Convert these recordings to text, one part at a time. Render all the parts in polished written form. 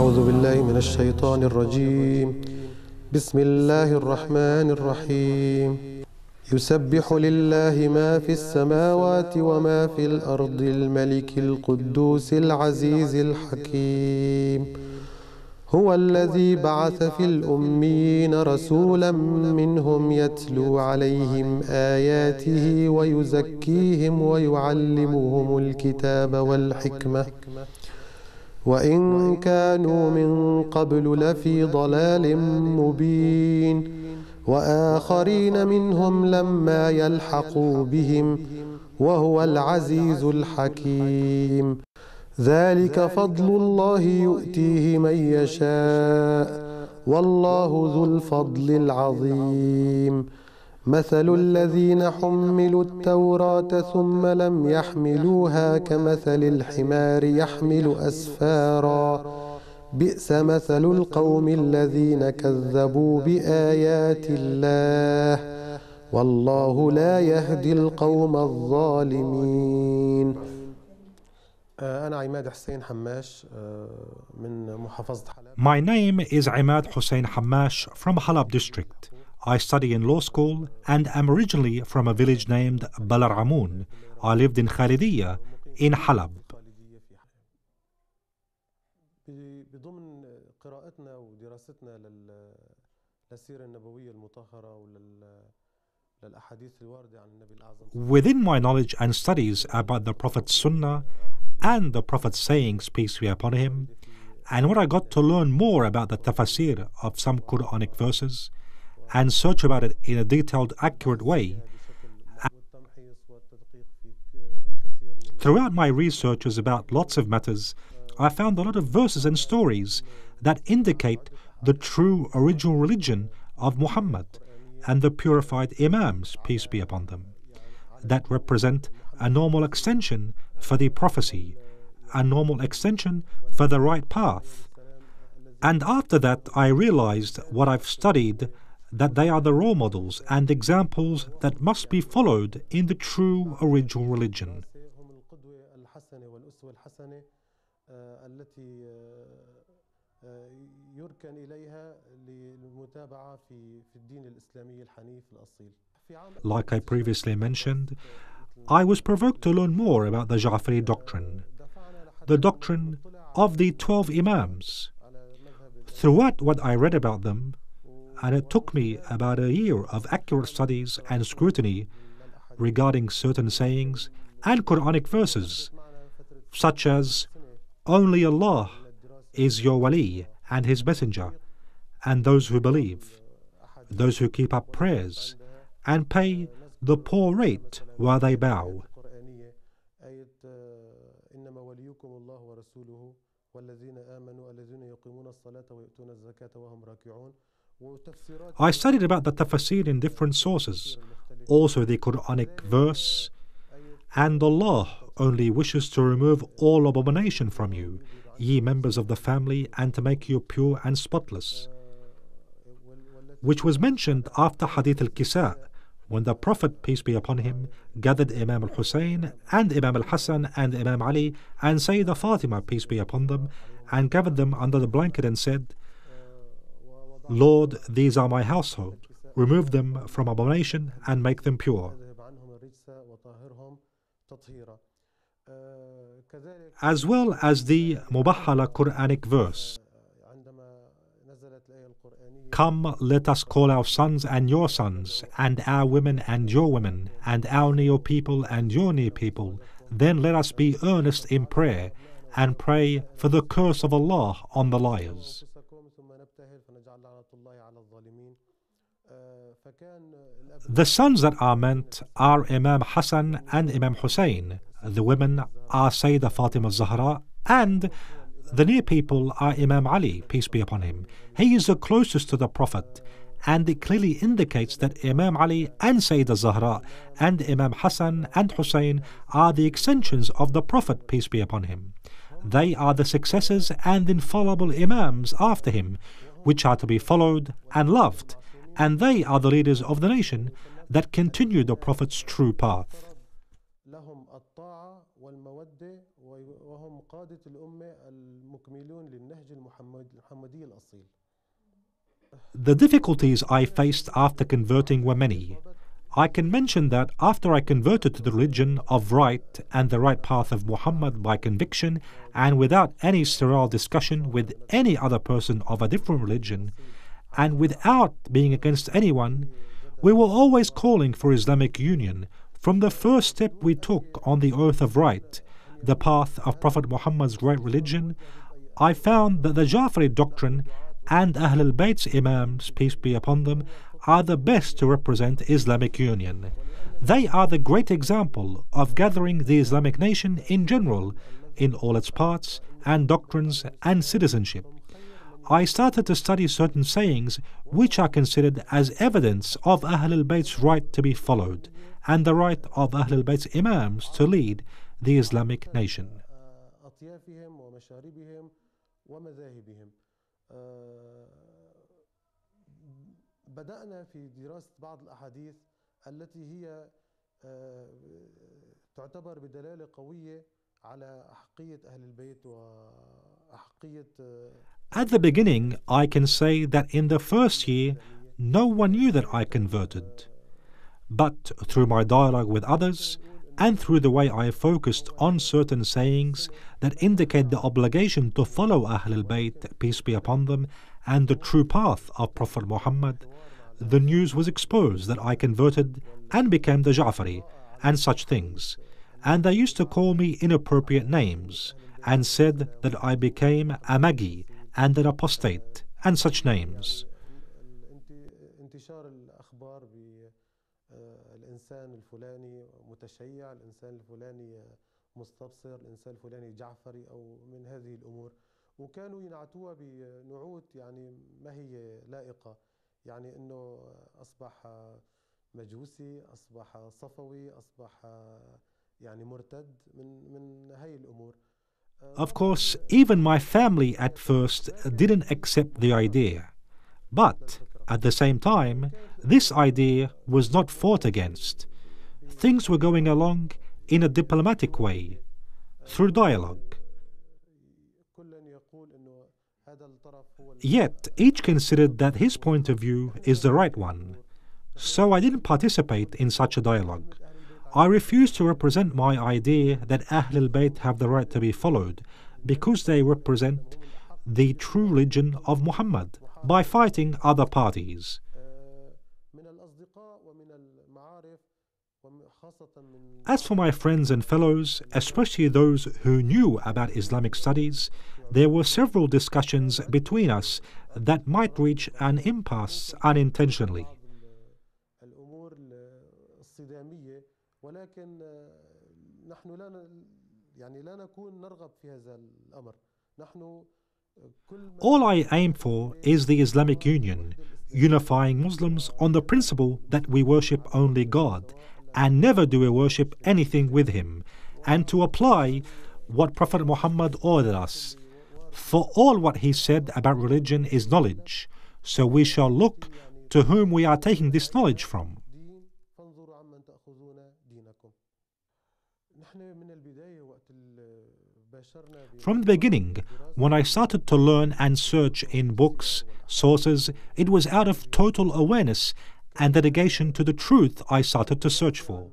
أعوذ بالله من الشيطان الرجيم. بسم الله الرحمن الرحيم. يسبح لله ما في السماوات وما في الأرض الملك القدوس العزيز الحكيم. هو الذي بعث في الأميين رسولا منهم يتلو عليهم آياته ويزكيهم ويعلمهم الكتاب والحكمة وإن كانوا من قبل لفي ضلال مبين وآخرين منهم لما يلحقوا بهم وهو العزيز الحكيم. ذلك فضل الله يؤتيه من يشاء والله ذو الفضل العظيم. مثل الذين حملوا التوراة ثم لم يحملوها كمثل الحمار يحمل أسفارا بئس مثل القوم الذين كذبوا بآيات الله والله لا يهدي القوم الظالمين. أنا عماد حسين حماش من محافظة حلب. My name is Imad Hussein Hamash from Halab district. I study in law school and am originally from a village named Balar-Amun. I lived in Khalidiya in Halab. بضمن قراءتنا ودراستنا للسيرة النبوية المطهرة وللأحاديث الواردة عن النبي الأعظم. Within my knowledge and studies about the Prophet's Sunnah and the Prophet's sayings, peace be upon him, and when I got to learn more about the tafsir of some Quranic verses and search about it in a detailed, accurate way, throughout my researches about lots of matters, I found a lot of verses and stories that indicate the true original religion of Muhammad and the purified Imams, peace be upon them, that represent a normal extension for the prophecy, a normal extension for the right path. And after that I realized what I've studied, that they are the role models and examples that must be followed in the true original religion. Like I previously mentioned, I was provoked to learn more about the Ja'fari doctrine, the doctrine of the 12 Imams. Throughout what I read about them, and it took me about a year of accurate studies and scrutiny regarding certain sayings and Quranic verses, such as, only Allah is your wali and his messenger, and those who believe, those who keep up prayers, and pay the poor rate while they bow. I studied about the tafsir in different sources, also the Quranic verse, and Allah only wishes to remove all abomination from you, ye members of the family, and to make you pure and spotless, which was mentioned after Hadith al-Kisa, when the Prophet, peace be upon him, gathered Imam al-Hussein and Imam al-Hassan and Imam Ali and Sayyidah Fatima, peace be upon them, and gathered them under the blanket and said, Lord, these are my household, remove them from abomination and make them pure. As well as the Mubahala Quranic verse, come, let us call our sons and your sons, and our women and your women, and our near people and your near people. Then let us be earnest in prayer, and pray for the curse of Allah on the liars. The sons that are meant are Imam Hassan and Imam Hussein. The women are Sayyidah Fatima Zahra, and the near people are Imam Ali, peace be upon him. He is the closest to the Prophet, and it clearly indicates that Imam Ali and Sayyidah Zahra and Imam Hassan and Hussein are the extensions of the Prophet, peace be upon him. They are the successors and infallible Imams after him, which are to be followed and loved, and they are the leaders of the nation that continue the Prophet's true path. وهم قادة الأمة المكملون للنهج المحمدي الأصيل. The difficulties I faced after converting were many. I can mention that after I converted to the religion of right and the right path of Muhammad by conviction and without any sterile discussion with any other person of a different religion and without being against anyone, we were always calling for Islamic union from the first step we took on the oath of right, the path of Prophet Muhammad's great religion. I found that the Ja'fari doctrine and Ahl al-Bayt's Imams, peace be upon them, are the best to represent Islamic union. They are the great example of gathering the Islamic nation in general, in all its parts and doctrines and citizenship. I started to study certain sayings which are considered as evidence of Ahl al-Bayt's right to be followed and the right of Ahl al-Bayt's Imams to lead the Islamic nation. بدأنا في دراسة بعض الأحاديث التي هي تعتبر بدلالة قوية على أحقية أهل البيت وأحقية. At the beginning, I can say that in the first year, no one knew that I converted. But through my dialogue with others, and through the way I focused on certain sayings that indicate the obligation to follow Ahl al-Bayt, peace be upon them, and the true path of Prophet Muhammad, the news was exposed that I converted and became the Ja'fari and such things. And they used to call me inappropriate names and said that I became a Magi and an apostate and such names. الإنسان الفلاني متشيع، الإنسان الفلاني مستبصر، الإنسان الفلاني جعفري أو من هذه الأمور، وكانوا ينعتوها بنعوت يعني ما هي لائقة، يعني إنه أصبح مجوسي، أصبح صفوي، أصبح يعني مرتد من هاي الأمور. Of course, even my family at first didn't accept the idea, but at the same time, this idea was not fought against. Things were going along in a diplomatic way, through dialogue. Yet, each considered that his point of view is the right one. So I didn't participate in such a dialogue. I refused to represent my idea that Ahl al-Bayt have the right to be followed because they represent the true religion of Muhammad by fighting other parties. As for my friends and fellows, especially those who knew about Islamic studies, there were several discussions between us that might reach an impasse unintentionally. All I aim for is the Islamic Union, unifying Muslims on the principle that we worship only God and never do we worship anything with him, and to apply what Prophet Muhammad ordered us. For all what he said about religion is knowledge, so we shall look to whom we are taking this knowledge from. From the beginning, when I started to learn and search in books, sources, it was out of total awareness and dedication to the truth I started to search for.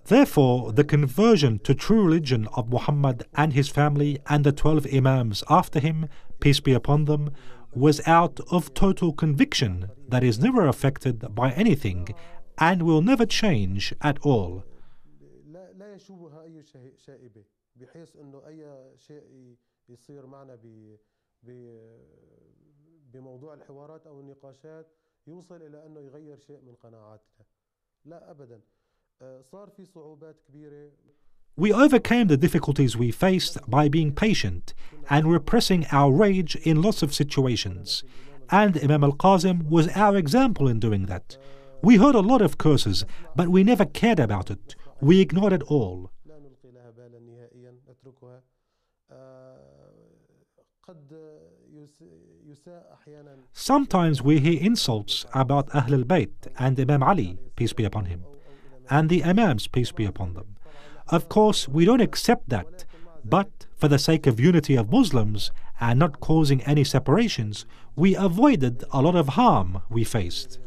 Therefore, the conversion to true religion of Muhammad and his family and the 12 Imams after him, peace be upon them, was out of total conviction that is never affected by anything and will never change at all. بموضوع الحوارات أو النقاشات يوصل إلى أنه يغير شيء من قناعاتنا. لا أبدا. صار في صعوبات كبيرة. We overcame the difficulties we faced by being patient and repressing our rage in lots of situations. And Imam al-Qasim was our example in doing that. We heard a lot of curses, but we never cared about it. We ignored it all. لا نلقي لها بالا نهائيا نتركها. قد Sometimes we hear insults about Ahl al-Bayt and Imam Ali, peace be upon him, and the Imams, peace be upon them. Of course, we don't accept that, but for the sake of unity of Muslims and not causing any separations, we avoided a lot of harm we faced.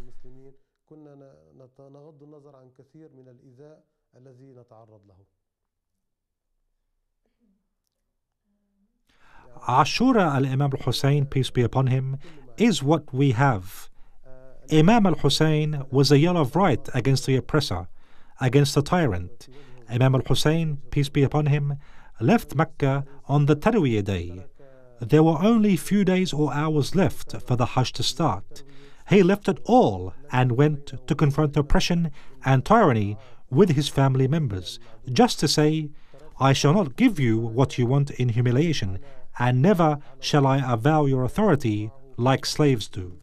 Ashura al-Imam al-Hussein, peace be upon him, is what we have. Imam al-Hussein was a yell of right against the oppressor, against the tyrant. Imam al-Hussein, peace be upon him, left Mecca on the Tarwiyah day. There were only few days or hours left for the Hajj to start. He left it all and went to confront oppression and tyranny with his family members, just to say, I shall not give you what you want in humiliation, and never shall I avow your authority like slaves do.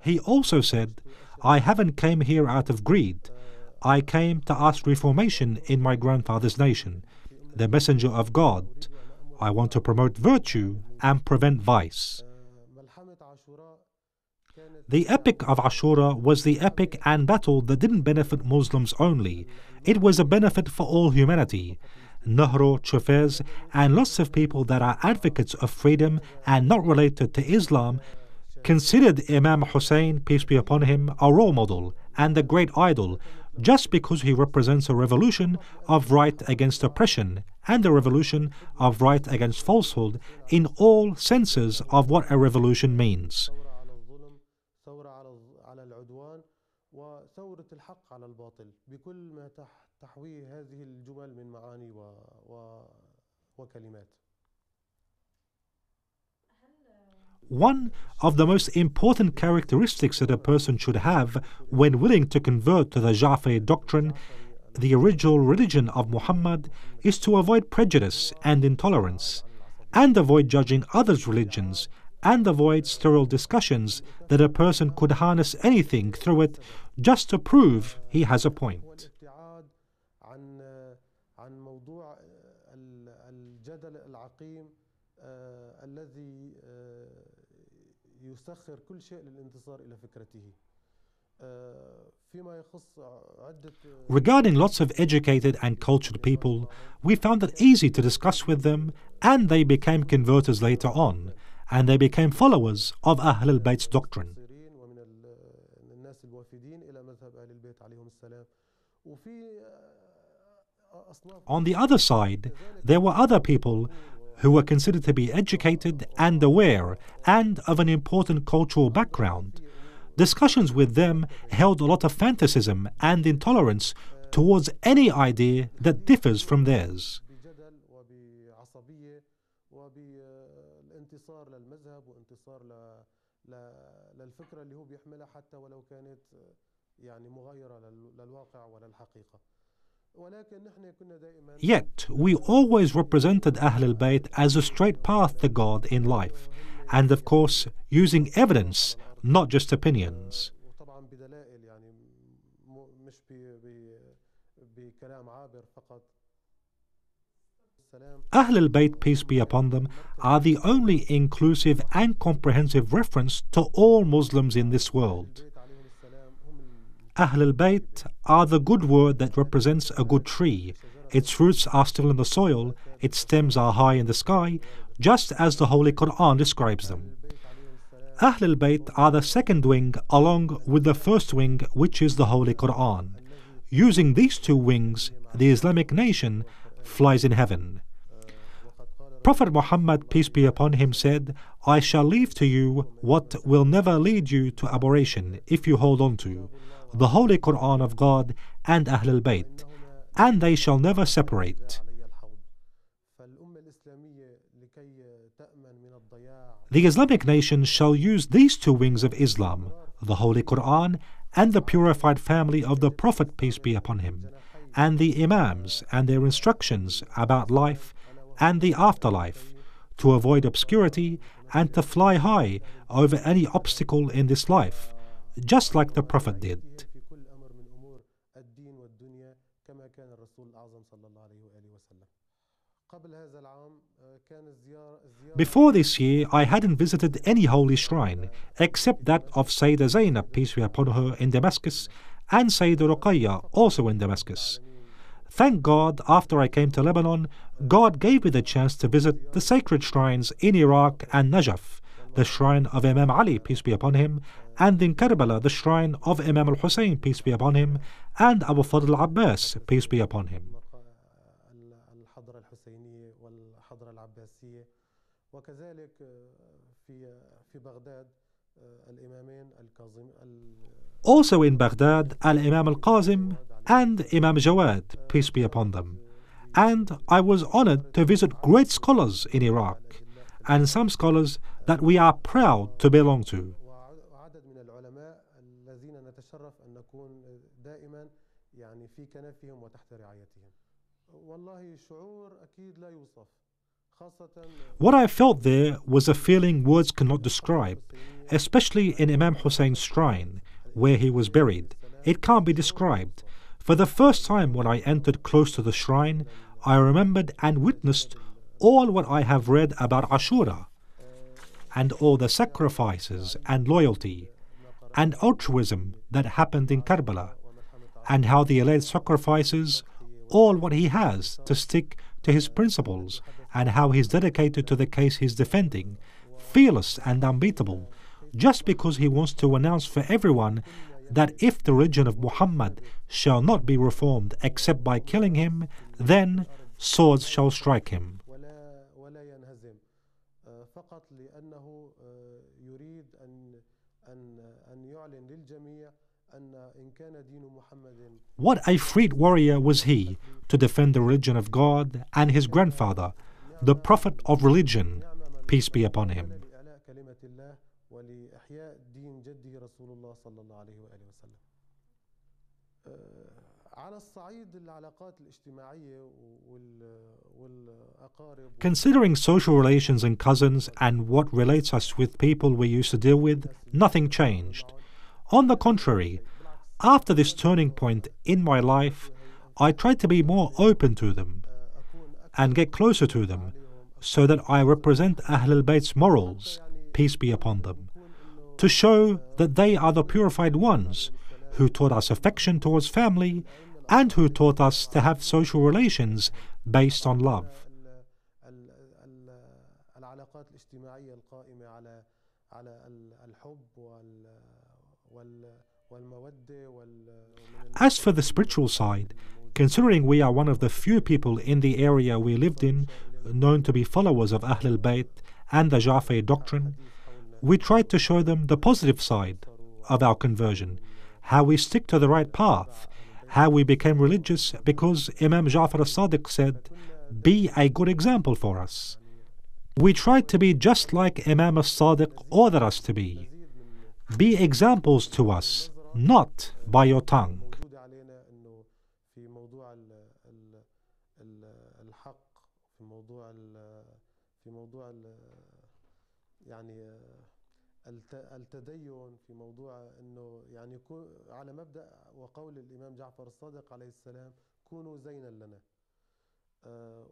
He also said, I haven't came here out of greed. I came to ask reformation in my grandfather's nation, the messenger of God. I want to promote virtue and prevent vice. The epic of Ashura was the epic and battle that didn't benefit Muslims only. It was a benefit for all humanity. Nahru, Chufez, and lots of people that are advocates of freedom and not related to Islam considered Imam Hussein, peace be upon him, a role model and a great idol just because he represents a revolution of right against oppression and a revolution of right against falsehood in all senses of what a revolution means. One of the most important characteristics that a person should have when willing to convert to the Ja'fari doctrine, the original religion of Muhammad, is to avoid prejudice and intolerance, and avoid judging others' religions, and avoid sterile discussions that a person could harness anything through it just to prove he has a point. Regarding lots of educated and cultured people, we found it easy to discuss with them, and they became converters later on, and they became followers of Ahl al-Bayt's doctrine. On the other side, there were other people who were considered to be educated and aware and of an important cultural background. Discussions with them held a lot of fanaticism and intolerance towards any idea that differs from theirs. Yet, we always represented Ahl al-Bayt as a straight path to God in life, and of course, using evidence, not just opinions. Ahl al-Bayt, peace be upon them, are the only inclusive and comprehensive reference to all Muslims in this world. Ahl al-Bayt are the good word that represents a good tree. Its roots are still in the soil, its stems are high in the sky, just as the Holy Qur'an describes them. Ahl al-Bayt are the second wing along with the first wing, which is the Holy Qur'an. Using these two wings, the Islamic nation flies in heaven. Prophet Muhammad, peace be upon him, said, I shall leave to you what will never lead you to aberration if you hold on to the Holy Qur'an of God and Ahl al-Bayt, and they shall never separate. The Islamic nation shall use these two wings of Islam, the Holy Qur'an and the purified family of the Prophet, peace be upon him, and the Imams and their instructions about life and the afterlife, to avoid obscurity and to fly high over any obstacle in this life, just like the Prophet did. كان الرسول الأعظم صلى الله عليه وآله وسلم. قبل هذا العام كان الزيارة Before this year, I hadn't visited any holy shrine except that of Sayyidah Zainab, peace be upon her, in Damascus, and Sayyidah Ruqayya, also in Damascus. Thank God, after I came to Lebanon, God gave me the chance to visit the sacred shrines in Iraq and Najaf, the shrine of Imam Ali, peace be upon him, and in Kerbala, the shrine of Imam al-Hussein, peace be upon him, and Abu Fadl Abbas, peace be upon him. الحضرة الحسينية والحضرة العباسية وكذلك في بغداد الإمامين الكاظم. Also in Baghdad, Al-Imam al-Qazim and Imam Jawad, peace be upon them. And I was honored to visit great scholars in Iraq, and some scholars that we are proud to belong to. وعدد من العلماء الذين نتشرف أن نكون دائما يعني في كنفهم وتحت رعايتهم. والله شعور أكيد لا يوصف. What I felt there was a feeling words cannot describe, especially in Imam Hussein's shrine, where he was buried. It can't be described. For the first time when I entered close to the shrine, I remembered and witnessed all what I have read about Ashura, and all the sacrifices and loyalty and altruism that happened in Kerbala, and how the alleged sacrifices all what he has to stick to his principles, and how he's dedicated to the case he's defending, fearless and unbeatable, just because he wants to announce for everyone that if the religion of Muhammad shall not be reformed except by killing him, then swords shall strike him. What a freed warrior was he to defend the religion of God and his grandfather, the Prophet of religion, peace be upon him. Considering social relations and cousins and what relates us with people we used to deal with, nothing changed. On the contrary, after this turning point in my life, I tried to be more open to them and get closer to them so that I represent Ahl al-Bayt's morals, peace be upon them, to show that they are the purified ones who taught us affection towards family and who taught us to have social relations based on love. As for the spiritual side, considering we are one of the few people in the area we lived in known to be followers of Ahl al-Bayt and the Ja'fari doctrine, we tried to show them the positive side of our conversion, how we stick to the right path, how we became religious because Imam Ja'far al-Sadiq said, "Be a good example for us." We tried to be just like Imam al-Sadiq ordered us to be. Be examples to us, not by your tongue. التدين في موضوع انه يعني على مبدأ وقول الامام جعفر الصادق عليه السلام كونوا زينا لنا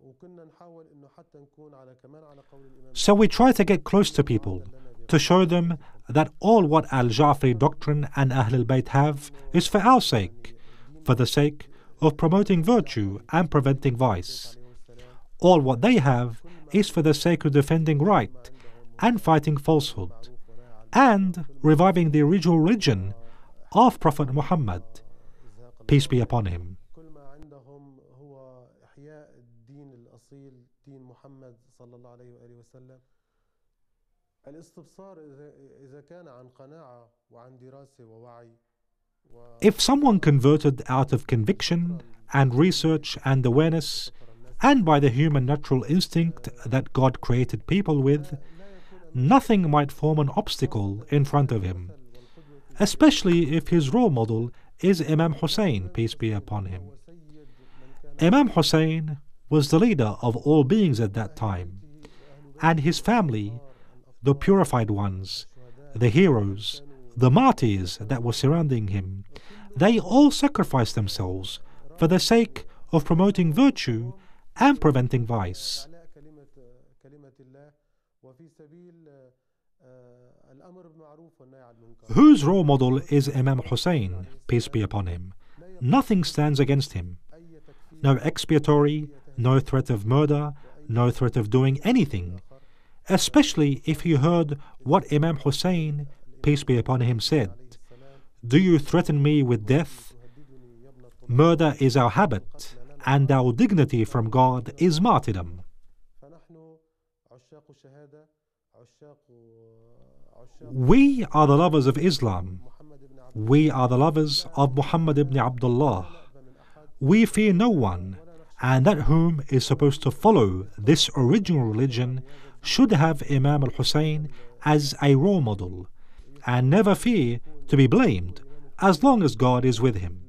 وكنا نحاول انه حتى نكون على كمان على قول الامام. So we try to get close to people to show them that all what Al-Ja'fari doctrine and Ahl al-Bayt have is for our sake, for the sake of promoting virtue and preventing vice. All what they have is for the sake of defending right and fighting falsehood, and reviving the original religion of Prophet Muhammad, peace be upon him. If someone converted out of conviction and research and awareness, and by the human natural instinct that God created people with, nothing might form an obstacle in front of him, especially if his role model is Imam Hussein, peace be upon him. Imam Hussein was the leader of all beings at that time, and his family, the purified ones, the heroes, the martyrs that were surrounding him, they all sacrificed themselves for the sake of promoting virtue and preventing vice. Whose role model is Imam Hussein, peace be upon him? Nothing stands against him. No expiatory, no threat of murder, no threat of doing anything, especially if you heard what Imam Hussein, peace be upon him, said. Do you threaten me with death? Murder is our habit, and our dignity from God is martyrdom. We are the lovers of Islam. We are the lovers of Muhammad ibn Abdullah. We fear no one, and that whom is supposed to follow this original religion should have Imam al-Hussein as a role model, and never fear to be blamed as long as God is with him.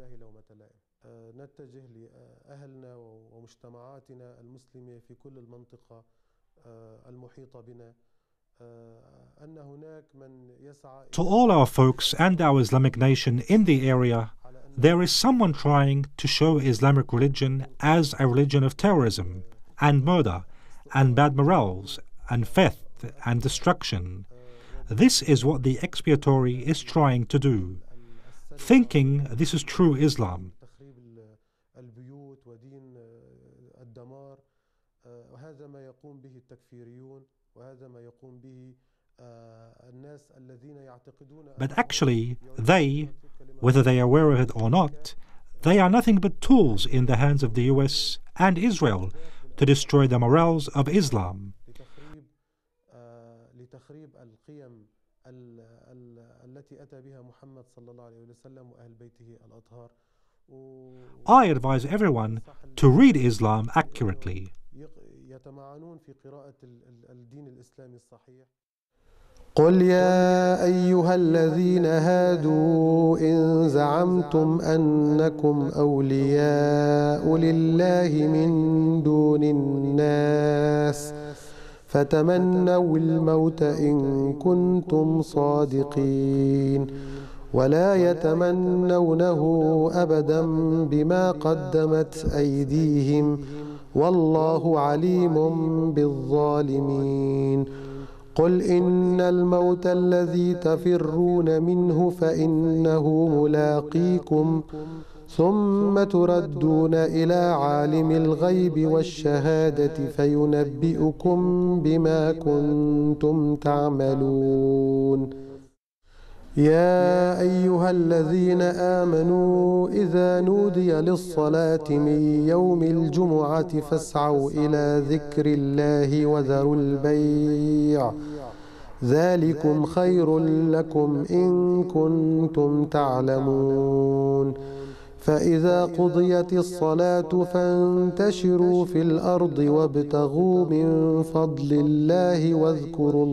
To all our folks and our Islamic nation in the area, there is someone trying to show Islamic religion as a religion of terrorism and murder and bad morals and theft and destruction. This is what the expiatory is trying to do, thinking this is true Islam. But actually, they, whether they are aware of it or not, they are nothing but tools in the hands of the US and Israel to destroy the morals of Islam. I advise everyone to read Islam accurately. قل يا أيها الذين هادوا إن زعمتم أنكم أولياء لله من دون الناس فتمنوا الموت إن كنتم صادقين ولا يتمنونه أبدا بما قدمت أيديهم والله عليم بالظالمين قل إن الموت الذي تفرون منه فإنه ملاقيكم ثم تردون إلى عالم الغيب والشهادة فينبئكم بما كنتم تعملون يا أيها الذين آمنوا إذا نودي للصلاة من يوم الجمعة فاسعوا إلى ذكر الله وذروا البيع ذلكم خير لكم إن كنتم تعلمون فإذا قضيت الصلاة فانتشروا في الأرض وابتغوا من فضل الله واذكروا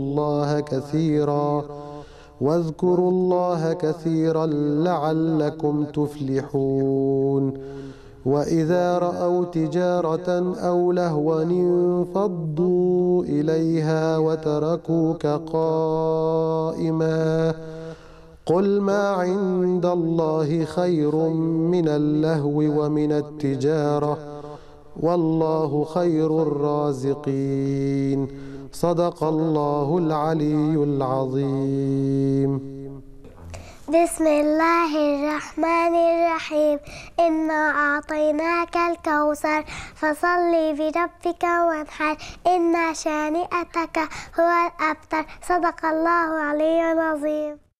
الله كثيرا لعلكم تفلحون وإذا رأوا تجارة أو لهوا انفضوا إليها وتركوك قائما قل ما عند الله خير من اللهو ومن التجارة والله خير الرازقين صدق الله العلي العظيم بسم الله الرحمن الرحيم إنا أعطيناك الكوثر فصل لربك وانحر إن شانئتك هو الأبتر صدق الله العلي العظيم